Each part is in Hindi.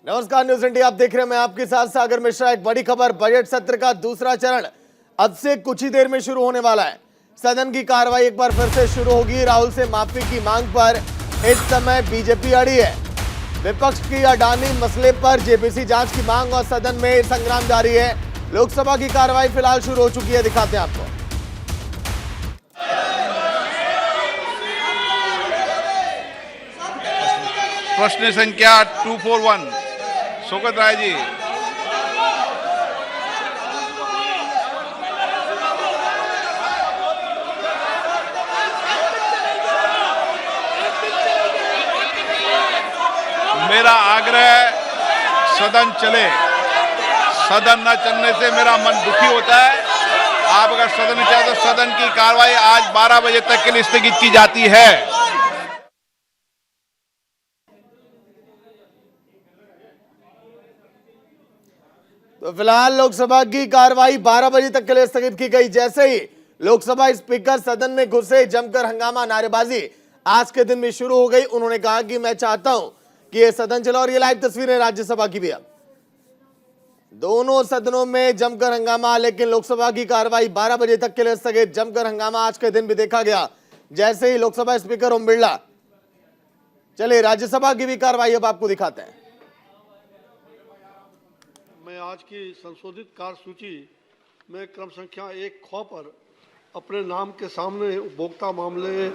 नमस्कार, न्यूज इंडिया आप देख रहे हैं। मैं आपके साथ सागर मिश्रा। एक बड़ी खबर, बजट सत्र का दूसरा चरण अब से कुछ ही देर में शुरू होने वाला है। सदन की कार्रवाई एक बार फिर से शुरू होगी। राहुल से माफी की मांग पर इस समय बीजेपी अड़ी है। विपक्ष की अडानी मसले पर जेपीसी जांच की मांग और सदन में संग्राम जारी है। लोकसभा की कार्रवाई फिलहाल शुरू हो चुकी है, दिखाते हैं आपको। प्रश्न संख्या 241 शोकत राय जी। मेरा आग्रह सदन चले। सदन न चलने से मेरा मन दुखी होता है। आप अगर सदन चाहे तो सदन की कार्रवाई आज 12 बजे तक के लिए स्थगित की जाती है। तो फिलहाल लोकसभा की कार्रवाई 12 बजे तक के लिए स्थगित की गई। जैसे ही लोकसभा स्पीकर सदन में घुसे, जमकर हंगामा, नारेबाजी आज के दिन में शुरू हो गई। उन्होंने कहा कि मैं चाहता हूं कि यह सदन चले। और ये लाइव तस्वीरें राज्यसभा की भी है। दोनों सदनों में जमकर हंगामा, लेकिन लोकसभा की कार्रवाई 12 बजे तक के लिए स्थगित। जमकर हंगामा आज के दिन भी देखा गया। जैसे ही लोकसभा स्पीकर ओम बिरला चले, राज्यसभा की भी कार्रवाई अब आपको दिखाते हैं। मैं आज की संशोधित कार्यसूची में क्रम संख्या 1 ख पर अपने नाम के सामने उपभोक्ता मामले,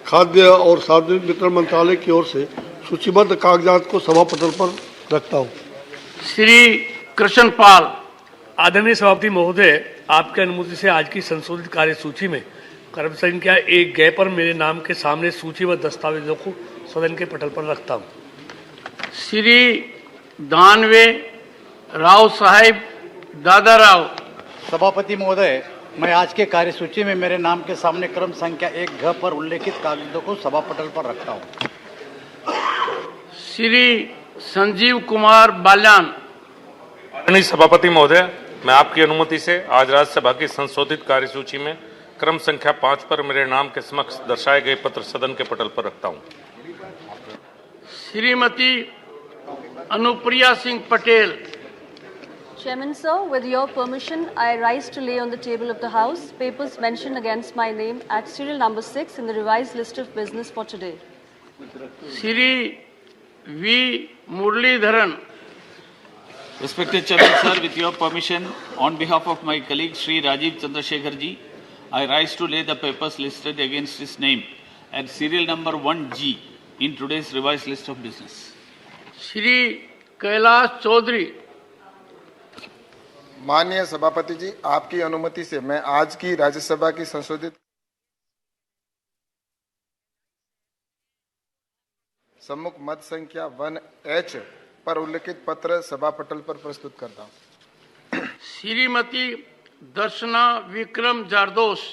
खाद्य और सार्वजनिक वितरण मंत्रालय की ओर से सूचीबद्ध कागजात को सभा पटल पर रखता हूं। श्री कृष्ण पाल। आदरणीय सभापति महोदय, आपके अनुमति से आज की संशोधित कार्यसूची में क्रम संख्या 1 ग पर मेरे नाम के सामने सूचीबद्ध दस्तावेजों को सदन के पटल पर रखता हूं। श्री दानवे राव साहेब दादाराव। सभापति महोदय, मैं आज के कार्यसूची में मेरे नाम के सामने क्रम संख्या 1 घ पर उल्लेखित कागजों को सभा पटल पर रखता हूं। श्री संजीव कुमार बाल्यान। आदरणीय सभापति महोदय, मैं आपकी अनुमति से आज राज्यसभा की संशोधित कार्यसूची में क्रम संख्या 5 पर मेरे नाम के समक्ष दर्शाए गए पत्र सदन के पटल पर रखता हूं। Shrimati Anupriya Singh Patel. Chairman sir, with your permission, I rise to lay on the table of the House papers mentioned against my name at serial number 6 in the revised list of business for today. Shri V Muraleedharan. Respected Chairman sir, with your permission, on behalf of my colleague Sri Rajiv Chandrasekhar ji, I rise to lay the papers listed against his name at serial number 1G in today's revised list of business. Shri Kailash Choudhary. माननीय सभापति जी, आपकी अनुमति से मैं आज की राज्यसभा की संशोधित सम्मुख मत संख्या 1H पर उल्लेखित पत्र सभा पटल पर प्रस्तुत करता हूं। श्रीमती दर्शना विक्रम जारदोस।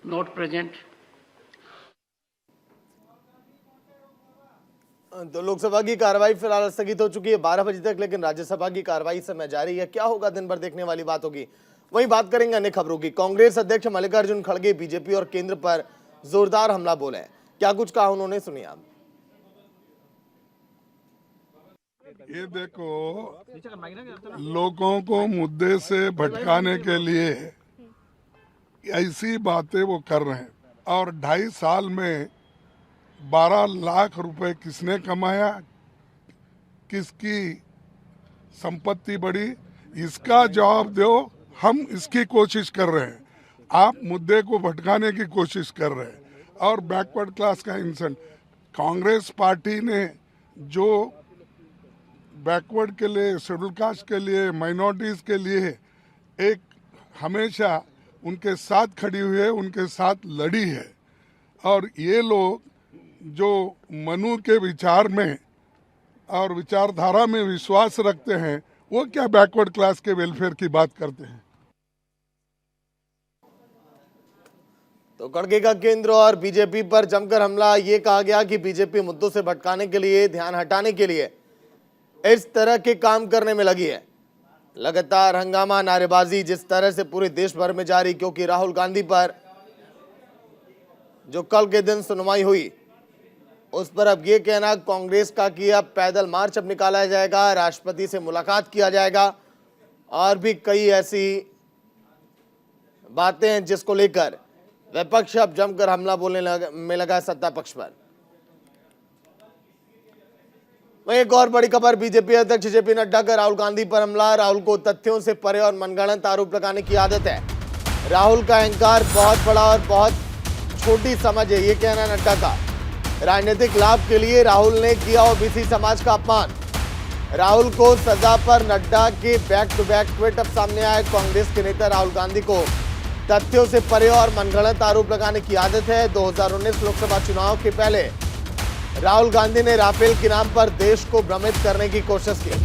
Not present. तो लोकसभा की कार्रवाई फिलहाल स्थगित हो चुकी है 12 बजे तक, लेकिन राज्यसभा की कार्रवाई समय जारी है। क्या होगा, दिन भर देखने वाली बात होगी। वहीं बात करेंगे अन्य खबरों की। कांग्रेस अध्यक्ष मल्लिकार्जुन खड़गे बीजेपी और केंद्र पर जोरदार हमला बोले। क्या कुछ कहा उन्होंने, सुनिए आप। ये देखो, लोगों को मुद्दे से भटकाने के लिए ऐसी बातें वो कर रहे हैं। और 2.5 साल में 12 लाख रुपए किसने कमाया, किसकी संपत्ति बढ़ी, इसका जवाब दो। हम इसकी कोशिश कर रहे हैं। आप मुद्दे को भटकाने की कोशिश कर रहे हैं। और बैकवर्ड क्लास का इंसान, कांग्रेस पार्टी ने जो बैकवर्ड के लिए, शेड्यूल कास्ट के लिए, माइनॉरिटीज के लिए एक हमेशा उनके साथ खड़ी हुई है, उनके साथ लड़ी है। और ये लोग जो मनु के विचार में और विचारधारा में विश्वास रखते हैं, वो क्या बैकवर्ड क्लास के वेलफेयर की बात करते हैं। तो खड़गे का केंद्र और बीजेपी पर जमकर हमला। ये कहा गया कि बीजेपी मुद्दों से भटकाने के लिए, ध्यान हटाने के लिए इस तरह के काम करने में लगी है। लगातार हंगामा, नारेबाजी जिस तरह से पूरे देश भर में जारी, क्योंकि राहुल गांधी पर जो कल के दिन सुनवाई हुई उस पर अब ये कहना कांग्रेस का कि अब पैदल मार्च अब निकाला जाएगा, राष्ट्रपति से मुलाकात किया जाएगा और भी कई ऐसी बातें हैं जिसको लेकर विपक्ष अब जमकर हमला बोलने में लगा सत्ता पक्ष पर। वहीं एक और बड़ी खबर, बीजेपी अध्यक्ष जेपी नड्डा का राहुल गांधी पर हमला। राहुल को तथ्यों से परे और मनगढ़ंत आरोप लगाने की आदत है। राहुल का अहंकार बहुत बड़ा और बहुत छोटी समझ है, ये कहना नड्डा का। राजनीतिक लाभ के लिए राहुल ने किया ओबीसी समाज का अपमान। राहुल को सजा पर नड्डा के बैक टू बैक ट्वीट अब सामने आए। कांग्रेस के नेता राहुल गांधी को तथ्यों से परे और मनगढ़ंत आरोप लगाने की आदत है। 2019 लोकसभा चुनाव के पहले राहुल गांधी ने राफेल के नाम पर देश को भ्रमित करने की कोशिश की,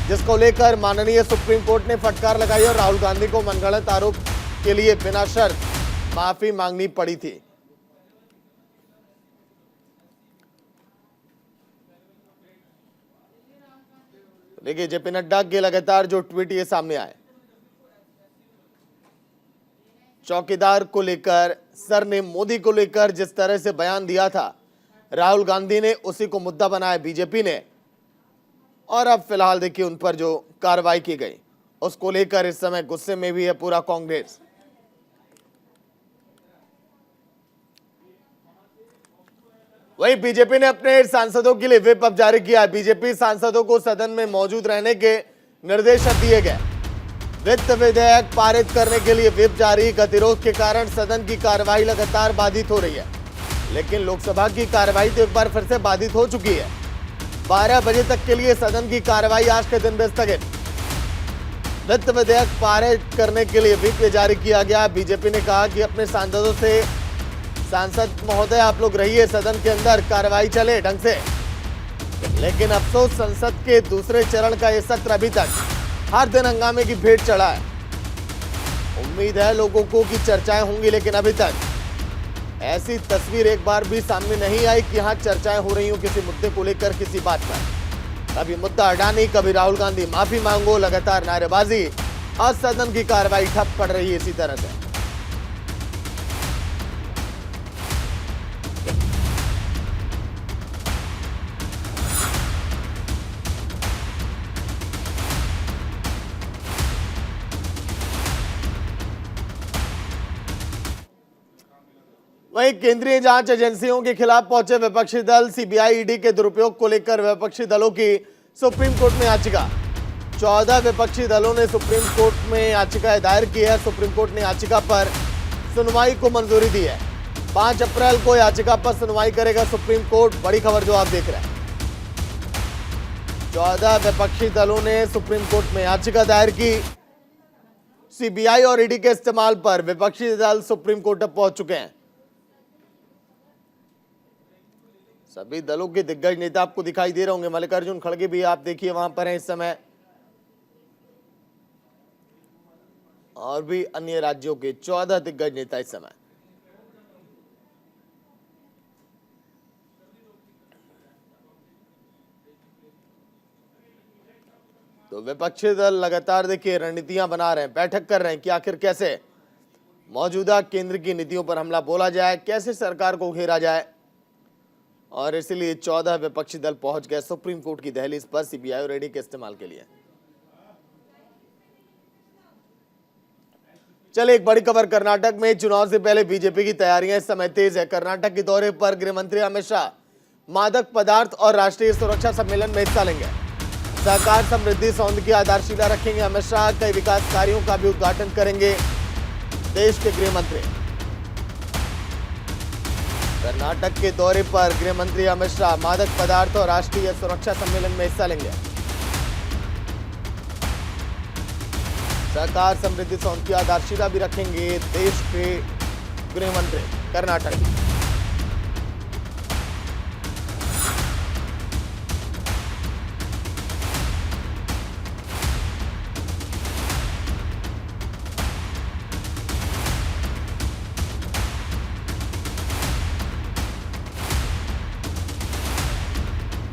जिसको लेकर माननीय सुप्रीम कोर्ट ने फटकार लगाई और राहुल गांधी को मनगढ़ंत आरोप के लिए बिना शर्त माफी मांगनी पड़ी थी। देखिए जेपी नड्डा के लगातार जो ट्वीट ये सामने आए। चौकीदार को लेकर, सर ने मोदी को लेकर जिस तरह से बयान दिया था, राहुल गांधी ने उसी को मुद्दा बनाया बीजेपी ने, और अब फिलहाल देखिए उन पर जो कार्रवाई की गई उसको लेकर इस समय गुस्से में भी है पूरा कांग्रेस। वहीं बीजेपी ने अपने सांसदों के लिए व्हिप अब जारी किया। बीजेपी सांसदों को सदन में मौजूद रहने के निर्देश दिए गए। वित्त विधेयक पारित करने के लिए व्हिप जारी। गतिरोध के कारण सदन की कार्यवाही लगातार बाधित हो रही है, लेकिन लोकसभा की कार्यवाही तो एक बार फिर से बाधित हो चुकी है। 12 बजे तक के लिए सदन की कार्यवाही आज के दिन भी स्थगित। वित्त विधेयक पारित करने के लिए व्हिप जारी किया गया। बीजेपी ने कहा कि अपने सांसदों से, सांसद महोदय आप लोग रहिए सदन के अंदर, कार्यवाही चले ढंग से। लेकिन अफसोस संसद के दूसरे चरण का यह सत्र अभी तक हर दिन हंगामे की भेंट चढ़ा है। उम्मीद है लोगों को कि चर्चाएं होंगी, लेकिन अभी तक ऐसी तस्वीर एक बार भी सामने नहीं आई कि यहां चर्चाएं हो रही हो किसी मुद्दे को लेकर, किसी बात पर। कभी मुद्दा अडानी, कभी राहुल गांधी माफी मांगो, लगातार नारेबाजी और सदन की कार्रवाई ठप पड़ रही है इसी तरह से। वहीं केंद्रीय जांच एजेंसियों के खिलाफ पहुंचे विपक्षी दल। सीबीआई ईडी के दुरुपयोग को लेकर विपक्षी दलों की सुप्रीम कोर्ट में याचिका। 14 विपक्षी दलों ने सुप्रीम कोर्ट में याचिका दायर की है। सुप्रीम कोर्ट ने याचिका पर सुनवाई को मंजूरी दी है। 5 अप्रैल को याचिका पर सुनवाई करेगा सुप्रीम कोर्ट। बड़ी खबर जो आप देख रहे हैं, 14 विपक्षी दलों ने सुप्रीम कोर्ट में याचिका दायर की। सीबीआई और ईडी के इस्तेमाल पर विपक्षी दल सुप्रीम कोर्ट तक पहुंच चुके हैं। सभी दलों के दिग्गज नेता आपको दिखाई दे रहे होंगे। मल्लिकार्जुन खड़गे भी आप देखिए वहां पर हैं इस समय, और भी अन्य राज्यों के 14 दिग्गज नेता इस समय। तो विपक्षी दल लगातार देखिए रणनीतियां बना रहे हैं, बैठक कर रहे हैं कि आखिर कैसे मौजूदा केंद्र की नीतियों पर हमला बोला जाए, कैसे सरकार को घेरा जाए। और इसलिए 14 विपक्षी दल पहुंच गए सुप्रीम कोर्ट की दहलीज पर सीबीआई और ईडी के इस्तेमाल के लिए। चलिए एक बड़ी खबर, कर्नाटक में चुनाव से पहले बीजेपी की तैयारियां इस समय तेज है। कर्नाटक के दौरे पर गृह मंत्री अमित शाह मादक पदार्थ और राष्ट्रीय सुरक्षा सम्मेलन में हिस्सा लेंगे। सहकार समृद्धि सौंध की आधारशिला रखेंगे अमित शाह। कई विकास कार्यों का भी उद्घाटन करेंगे देश के गृह मंत्री। कर्नाटक के दौरे पर गृह मंत्री अमित शाह मादक पदार्थ और राष्ट्रीय सुरक्षा सम्मेलन में हिस्सा लेंगे। सहकार समृद्धि सौंध की आधारशिला भी रखेंगे देश के गृह मंत्री कर्नाटक।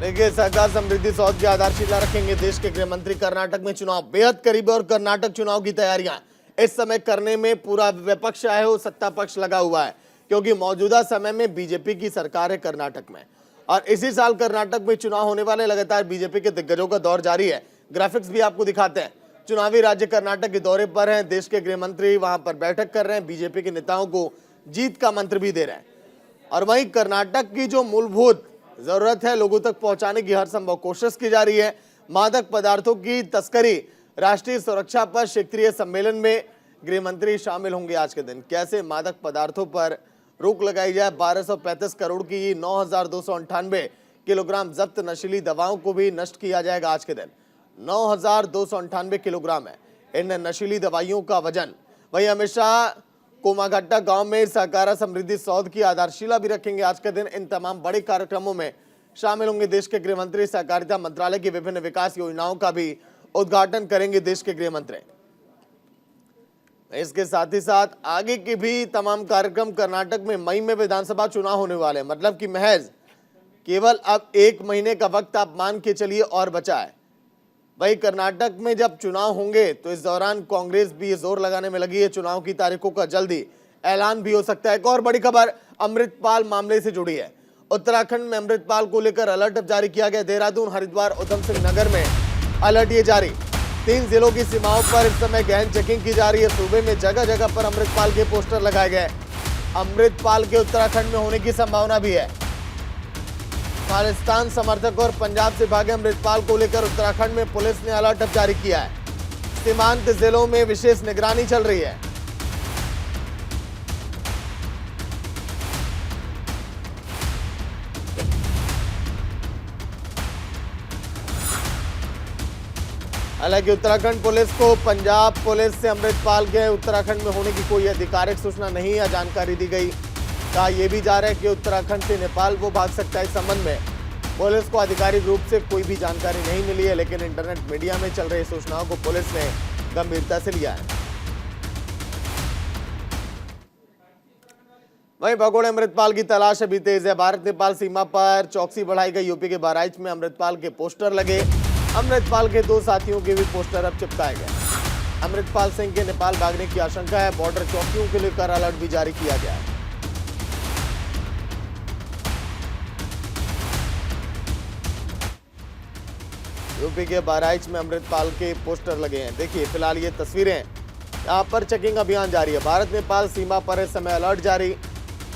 देखिए सहकार समृद्धि सौध की आधारशिला रखेंगे देश के गृह मंत्री। कर्नाटक में चुनाव बेहद करीब है और कर्नाटक चुनाव की तैयारियां इस समय करने में पूरा विपक्ष चाहे हो सत्ता पक्ष लगा हुआ है। क्योंकि मौजूदा समय में बीजेपी की सरकार है कर्नाटक में और इसी साल कर्नाटक में चुनाव होने वाले। लगातार बीजेपी के दिग्गजों का दौर जारी है। ग्राफिक्स भी आपको दिखाते हैं। चुनावी राज्य कर्नाटक के दौरे पर हैं। देश के गृह मंत्री वहां पर बैठक कर रहे हैं। बीजेपी के नेताओं को जीत का मंत्र भी दे रहे हैं और वहीं कर्नाटक की जो मूलभूत जरूरत है लोगों तक पहुंचाने की हर संभव कोशिश की जा रही है। मादक पदार्थों की तस्करी, राष्ट्रीय सुरक्षा पर क्षेत्रीय सम्मेलन में गृह मंत्री शामिल होंगे आज के दिन। कैसे मादक पदार्थों पर रोक लगाई जाए, 1235 करोड़ की 9,298 किलोग्राम जब्त नशीली दवाओं को भी नष्ट किया जाएगा आज के दिन। 9,298 किलोग्राम है इन नशीली दवाइयों का वजन। वहीं अमित शाह कोमाघट्टा गांव में सहकारा समृद्धि सौध की आधारशिला भी रखेंगे आज के दिन। इन तमाम बड़े कार्यक्रमों में शामिल होंगे देश के गृह मंत्री। सहकारिता मंत्रालय की विभिन्न विकास योजनाओं का भी उद्घाटन करेंगे देश के गृह मंत्री। इसके साथ ही साथ आगे के भी तमाम कार्यक्रम कर्नाटक में मई में विधानसभा चुनाव होने वाले हैं। मतलब कि महज केवल अब 1 महीने का वक्त आप मान के चलिए और बचा है। वही कर्नाटक में जब चुनाव होंगे तो इस दौरान कांग्रेस भी जोर लगाने में लगी है। चुनाव की तारीखों का जल्दी ऐलान भी हो सकता है। एक और बड़ी खबर अमृतपाल मामले से जुड़ी है। उत्तराखंड में अमृतपाल को लेकर अलर्ट जारी किया गया। देहरादून, हरिद्वार, उधम सिंह नगर में अलर्ट ये जारी। 3 जिलों की सीमाओं पर इस समय गहन चेकिंग की जा रही है। सूबे में जगह जगह पर अमृतपाल के पोस्टर लगाए गए। अमृतपाल के उत्तराखंड में होने की संभावना भी है। खालिस्तान समर्थक और पंजाब से भागे अमृतपाल को लेकर उत्तराखंड में पुलिस ने अलर्ट जारी किया है। सीमांत जिलों में विशेष निगरानी चल रही है। हालांकि उत्तराखंड पुलिस को पंजाब पुलिस से अमृतपाल के उत्तराखंड में होने की कोई आधिकारिक सूचना नहीं या जानकारी दी गई। कहा यह भी जा रहा है कि उत्तराखंड से नेपाल वो भाग सकता है। इस संबंध में पुलिस को आधिकारिक रूप से कोई भी जानकारी नहीं मिली है, लेकिन इंटरनेट मीडिया में चल रही सूचनाओं को पुलिस ने गंभीरता से लिया है। वहीं भगोड़े अमृतपाल की तलाश अभी तेज है। भारत नेपाल सीमा पर चौकसी बढ़ाई गई। यूपी के बहराइच में अमृतपाल के पोस्टर लगे। अमृतपाल के 2 साथियों के भी पोस्टर अब चिपकाए गए। अमृतपाल सिंह के नेपाल भागने की आशंका है। बॉर्डर चौकियों के लेकर अलर्ट भी जारी किया गया है। यूपी के बहराइच में अमृतपाल के पोस्टर लगे हैं। देखिए फिलहाल ये तस्वीरें, यहाँ पर चेकिंग अभियान जारी है। भारत नेपाल सीमा पर इस समय अलर्ट जारी।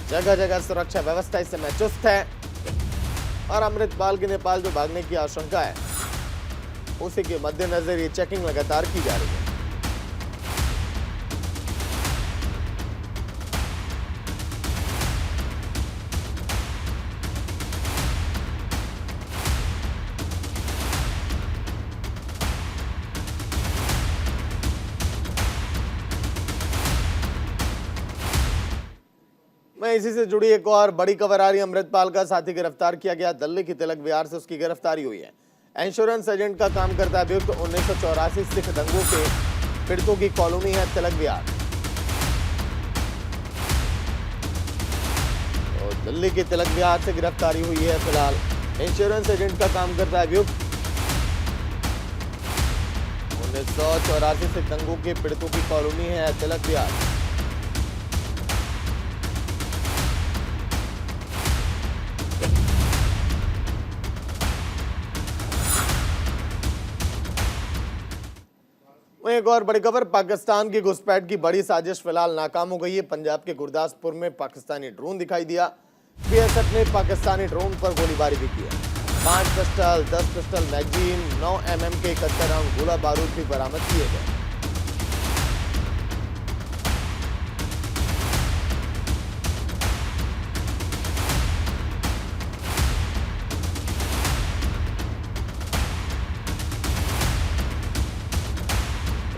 जगह जगह सुरक्षा व्यवस्था इस समय चुस्त है और अमृतपाल के नेपाल जो भागने की आशंका है उसी के मद्देनजर ये चेकिंग लगातार की जा रही है। मैं इसी से जुड़ी एक और बड़ी खबर आ रही है। अमृतपाल का साथी गिरफ्तार किया गया। दिल्ली की तिलक विहार से उसकी गिरफ्तारी हुई है। इंश्योरेंस एजेंट का काम करता है अभियुक्त। 1984 सिख दंगों के पीड़ितों की कॉलोनी है तिलक विहार। तो दिल्ली के तिलक विहार से गिरफ्तारी हुई है। फिलहाल इंश्योरेंस एजेंट का काम करता है अभियुक्त। 1984 सिख दंगों के पीड़ितों की कॉलोनी है तिलक विहार। एक और बड़ी खबर, पाकिस्तान की घुसपैठ की बड़ी साजिश फिलहाल नाकाम हो गई है। पंजाब के गुरदासपुर में पाकिस्तानी ड्रोन दिखाई दिया। बीएसएफ ने पाकिस्तानी ड्रोन पर गोलीबारी भी की है। 5 पिस्टल, 10 पिस्टल मैगजीन, 9 mm के 71 राउंड गोला बारूद भी बरामद किए गए।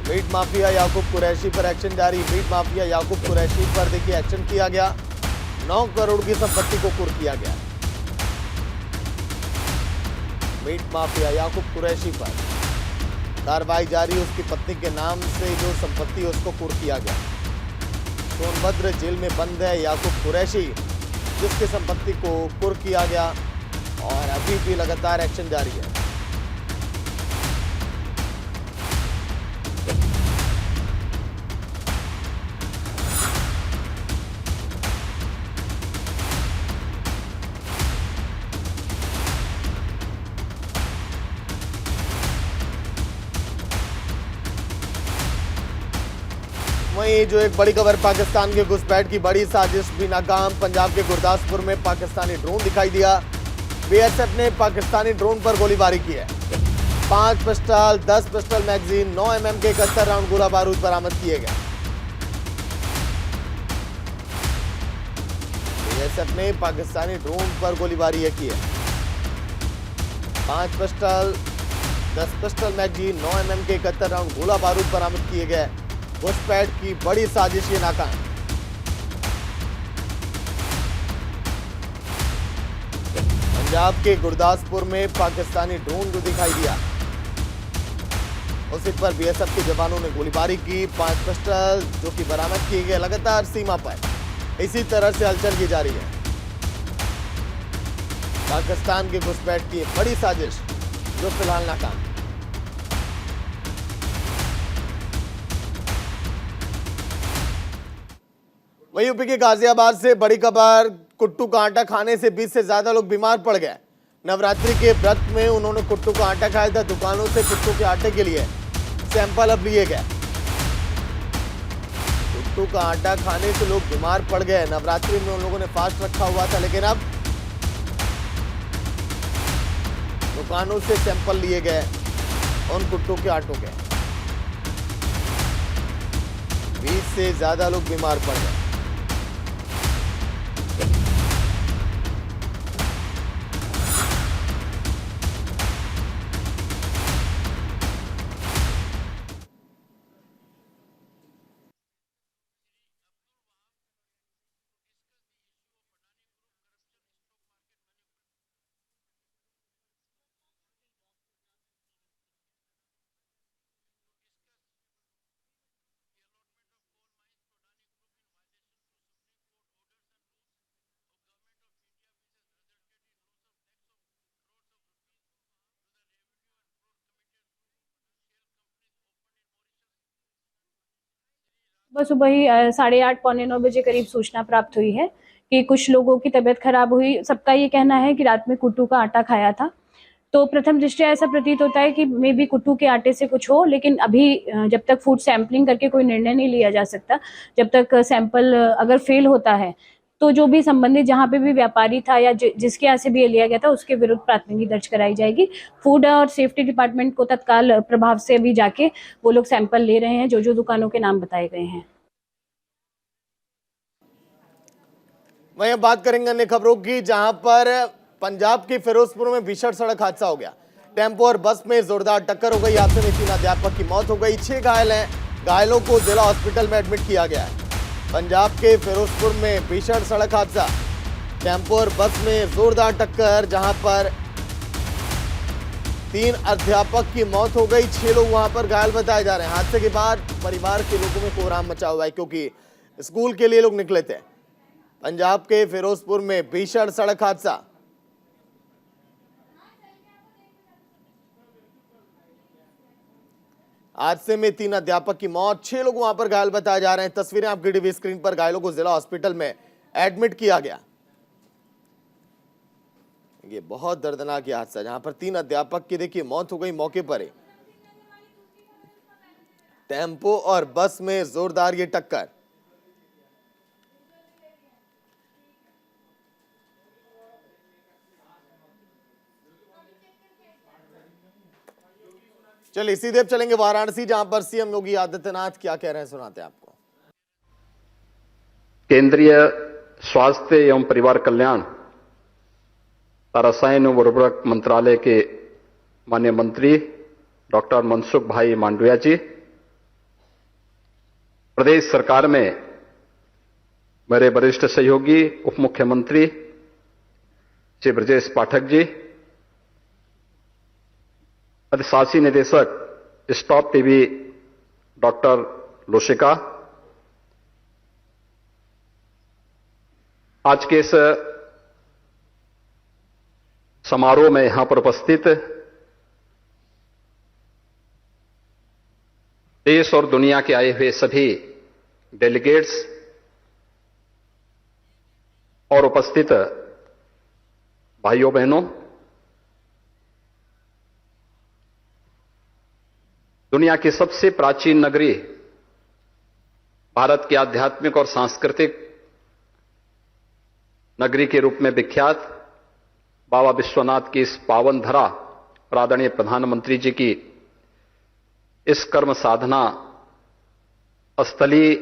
मीट माफिया याकूब कुरैशी पर एक्शन जारी। मीट माफिया याकूब कुरैशी पर देखिए एक्शन किया गया। 9 करोड़ की संपत्ति को कुर्क किया गया। मीट माफिया याकूब कुरैशी पर कार्रवाई जारी। उसकी पत्नी के नाम से जो संपत्ति है उसको कुर्क किया गया। सोनभद्र जेल में बंद है याकूब कुरैशी, जिसकी संपत्ति को कुर्क किया गया और अभी भी लगातार एक्शन जारी है। वहीं जो एक बड़ी खबर, पाकिस्तान के घुसपैठ की बड़ी साजिश भी नाकाम। पंजाब के गुरदासपुर में पाकिस्तानी ड्रोन दिखाई दिया। बीएसएफ ने पाकिस्तानी ड्रोन पर गोलीबारी की है। 5 पिस्टल, 10 पिस्टल मैगजीन, 9 mm के 71 राउंड गोला बारूद बरामद किए गए। बीएसएफ ने पाकिस्तानी ड्रोन पर गोलीबारी की है। 5 पिस्टल, 10 पिस्टल मैगजीन, 9 mm के 71 राउंड गोला बारूद बरामद किए गए। घुसपैठ की बड़ी साजिश ये नाकाम। पंजाब के गुरदासपुर में पाकिस्तानी ड्रोन को दिखाई दिया, उसी पर बीएसएफ के जवानों ने गोलीबारी की। 5 पिस्टल जो कि बरामद किए गए। लगातार सीमा पर इसी तरह से हलचल की जा रही है। पाकिस्तान के घुसपैठ की बड़ी साजिश जो फिलहाल नाकाम। वहीं यूपी के गाजियाबाद से बड़ी खबर, कुट्टू का आटा खाने से 20 से ज्यादा लोग बीमार पड़ गए। नवरात्रि के व्रत में उन्होंने कुट्टू का आटा खाया था। दुकानों से कुट्टू के आटे के लिए सैंपल अब लिए गए। कुट्टू का आटा खाने से लोग बीमार पड़ गए। नवरात्रि में उन लोगों ने फास्ट रखा हुआ था, लेकिन अब दुकानों से सैंपल लिए गए उन कुट्टू के आटों के। 20 से ज्यादा लोग बीमार पड़ गए। सुबह ही 8:30 पौने 9 बजे करीब सूचना प्राप्त हुई है कि कुछ लोगों की तबीयत खराब हुई। सबका ये कहना है कि रात में कुट्टू का आटा खाया था। तो प्रथम दृष्टया ऐसा प्रतीत होता है कि मे बी कुट्टू के आटे से कुछ हो, लेकिन अभी जब तक फूड सैंपलिंग करके कोई निर्णय नहीं लिया जा सकता, जब तक सैंपल अगर फेल होता है तो जो भी संबंधित जहाँ पे भी व्यापारी था या जिसके यहाँ से भी ये लिया गया था उसके विरुद्ध प्राथमिकी दर्ज कराई जाएगी। फूड और सेफ्टी डिपार्टमेंट को तत्काल प्रभाव से अभी जाके वो लोग सैंपल ले रहे हैं जो दुकानों के नाम बताए गए हैं। वहीं अब बात करेंगे अन्य खबरों की, जहां पर पंजाब के फिरोजपुर में भीषण सड़क हादसा हो गया। टेम्पो और बस में जोरदार टक्कर हो गई। हादसे में 3 अध्यापक की मौत हो गई, 6 घायल हैं। घायलों को जिला हॉस्पिटल में एडमिट किया गया है। पंजाब के फिरोजपुर में भीषण सड़क हादसा, टेम्पो और बस में जोरदार टक्कर, जहां पर 3 अध्यापक की मौत हो गई, 6 लोग वहां पर घायल बताए जा रहे हैं। हादसे के बाद परिवार के लोगों में कोहराम मचा हुआ है, क्योंकि स्कूल के लिए लोग निकले थे। पंजाब के फिरोजपुर में भीषण सड़क हादसा। हादसे में 3 अध्यापक की मौत, 6 लोग वहां पर घायल बताए जा रहे हैं। तस्वीरें आपकी टीवी स्क्रीन पर। घायलों को जिला हॉस्पिटल में एडमिट किया गया। ये बहुत दर्दनाक हादसा, जहां पर 3 अध्यापक की देखिए मौत हो गई मौके पर ही। टेम्पो और बस में जोरदार ये टक्कर। चलिए सीधे चलेंगे वाराणसी, जहां पर सीएम योगी आदित्यनाथ क्या कह रहे हैं, सुनाते हैं आपको। केंद्रीय स्वास्थ्य एवं परिवार कल्याण रसायन एवं उर्वरक मंत्रालय के माननीय मंत्री डॉक्टर मनसुख भाई मांडविया जी, प्रदेश सरकार में मेरे वरिष्ठ सहयोगी उप मुख्यमंत्री श्री ब्रजेश पाठक जी, अधिशासी निदेशक स्टॉप टीवी डॉक्टर लोशिका, आज के इस समारोह में यहां पर उपस्थित देश और दुनिया के आए हुए सभी डेलीगेट्स और उपस्थित भाइयों बहनों, दुनिया की सबसे प्राचीन नगरी भारत की आध्यात्मिक और सांस्कृतिक नगरी के रूप में विख्यात बाबा विश्वनाथ की इस पावन धरा और आदरणीय प्रधानमंत्री जी की इस कर्म साधना स्थली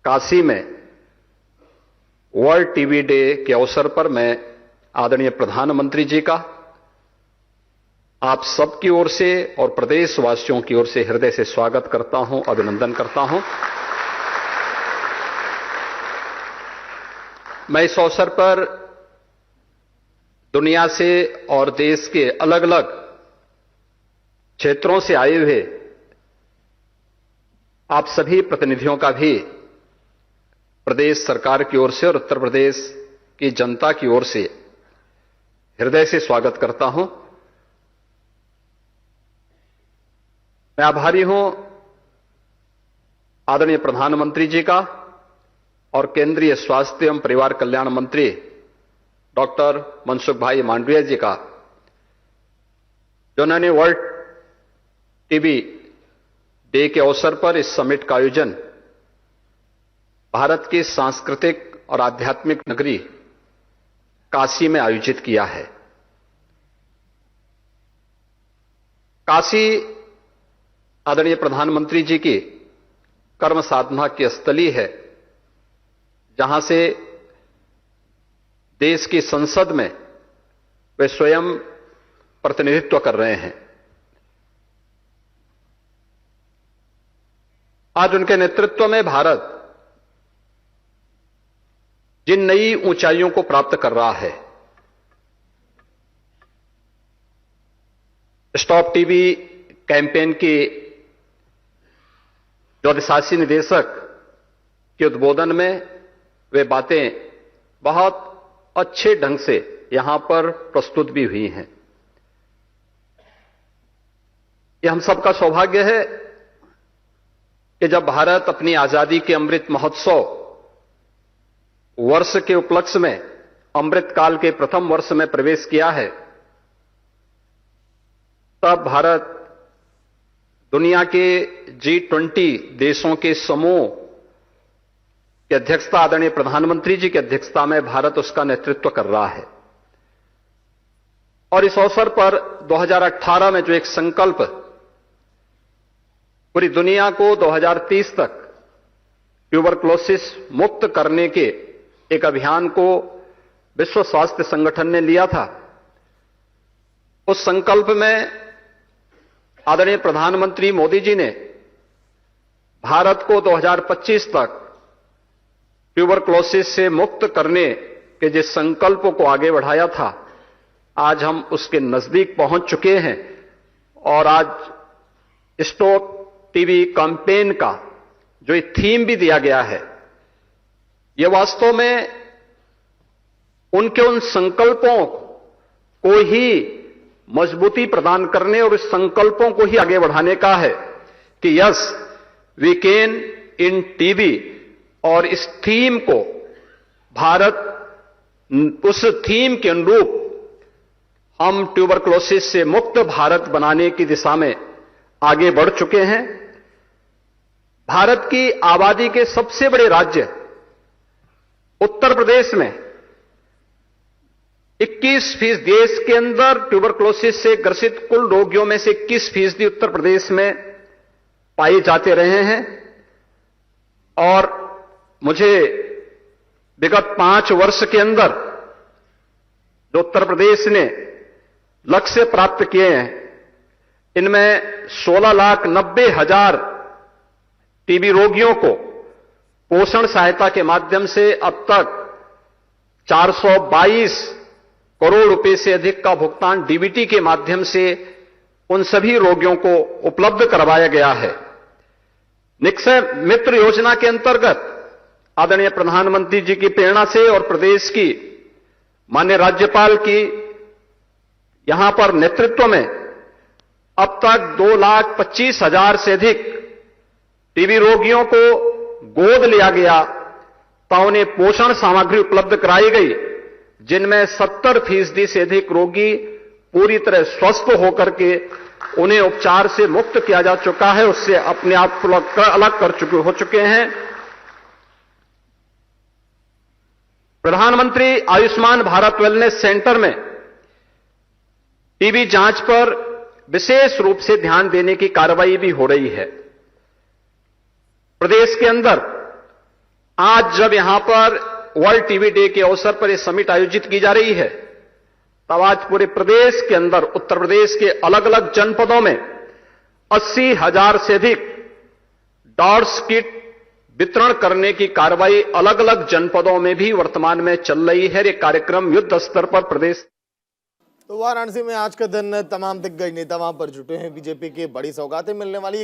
काशी में वर्ल्ड टीबी डे के अवसर पर मैं आदरणीय प्रधानमंत्री जी का आप सबकी ओर से और प्रदेशवासियों की ओर से हृदय से स्वागत करता हूं, अभिनंदन करता हूं। मैं इस अवसर पर दुनिया से और देश के अलग अलग क्षेत्रों से आए हुए आप सभी प्रतिनिधियों का भी प्रदेश सरकार की ओर से और उत्तर प्रदेश की जनता की ओर से हृदय से स्वागत करता हूं। मैं आभारी हूं आदरणीय प्रधानमंत्री जी का और केंद्रीय स्वास्थ्य एवं परिवार कल्याण मंत्री डॉक्टर मनसुख भाई मांडविया जी का, जिन्होंने वर्ल्ड टीबी डे के अवसर पर इस समिट का आयोजन भारत की सांस्कृतिक और आध्यात्मिक नगरी काशी में आयोजित किया है। काशी आदरणीय प्रधानमंत्री जी की कर्म साधना की स्थली है, जहां से देश की संसद में वे स्वयं प्रतिनिधित्व कर रहे हैं। आज उनके नेतृत्व में भारत जिन नई ऊंचाइयों को प्राप्त कर रहा है, स्टॉप टीबी कैंपेन की जो अधिशासी निदेशक के उद्बोधन में वे बातें बहुत अच्छे ढंग से यहां पर प्रस्तुत भी हुई हैं। ये हम सबका सौभाग्य है कि जब भारत अपनी आजादी के अमृत महोत्सव वर्ष के उपलक्ष्य में अमृत काल के प्रथम वर्ष में प्रवेश किया है, तब भारत दुनिया के G20 देशों के समूह की अध्यक्षता आदरणीय प्रधानमंत्री जी की अध्यक्षता में भारत उसका नेतृत्व कर रहा है। और इस अवसर पर 2018 में जो एक संकल्प पूरी दुनिया को 2030 तक ट्यूबरक्लोसिस मुक्त करने के एक अभियान को विश्व स्वास्थ्य संगठन ने लिया था, उस संकल्प में आदरणीय प्रधानमंत्री मोदी जी ने भारत को 2025 तक ट्यूबरक्लोसिस से मुक्त करने के जिस संकल्प को आगे बढ़ाया था, आज हम उसके नजदीक पहुंच चुके हैं। और आज स्टॉप टीबी कैंपेन का जो थीम भी दिया गया है, यह वास्तव में उनके उन संकल्पों को ही मजबूती प्रदान करने और इस संकल्पों को ही आगे बढ़ाने का है कि yes we can end TB. और इस थीम को भारत उस थीम के अनुरूप हम ट्यूबरक्लोसिस से मुक्त भारत बनाने की दिशा में आगे बढ़ चुके हैं। भारत की आबादी के सबसे बड़े राज्य उत्तर प्रदेश में 21% देश के अंदर ट्यूबरक्लोसिस से ग्रसित कुल रोगियों में से 21% उत्तर प्रदेश में पाए जाते रहे हैं। और मुझे विगत 5 वर्ष के अंदर जो उत्तर प्रदेश ने लक्ष्य प्राप्त किए हैं, इनमें 16,90,000 टीबी रोगियों को पोषण सहायता के माध्यम से अब तक 422 करोड़ रुपए से अधिक का भुगतान डीबीटी के माध्यम से उन सभी रोगियों को उपलब्ध करवाया गया है। निक्षय मित्र योजना के अंतर्गत आदरणीय प्रधानमंत्री जी की प्रेरणा से और प्रदेश की माननीय राज्यपाल की यहां पर नेतृत्व में अब तक 2,25,000 से अधिक टीबी रोगियों को गोद लिया गया, तो उन्हें पोषण सामग्री उपलब्ध कराई गई, जिनमें 70% से अधिक रोगी पूरी तरह स्वस्थ होकर के उन्हें उपचार से मुक्त किया जा चुका है, उससे अपने आप को अलग हो चुके हैं। प्रधानमंत्री आयुष्मान भारत वेलनेस सेंटर में टीबी जांच पर विशेष रूप से ध्यान देने की कार्रवाई भी हो रही है। प्रदेश के अंदर आज जब यहां पर वर्ल्ड टीबी डे के अवसर पर यह समिट आयोजित की जा रही है, तब आज पूरे प्रदेश के अंदर उत्तर प्रदेश के अलग अलग जनपदों में 80,000 से अधिक डॉट्स किट वितरण करने की कार्रवाई अलग अलग जनपदों में भी वर्तमान में चल रही है। ये कार्यक्रम युद्ध स्तर पर प्रदेश। तो वाराणसी में आज का दिन तमाम दिग्गज नेता वहां पर जुटे हैं। बीजेपी के बड़ी सौगातें मिलने वाली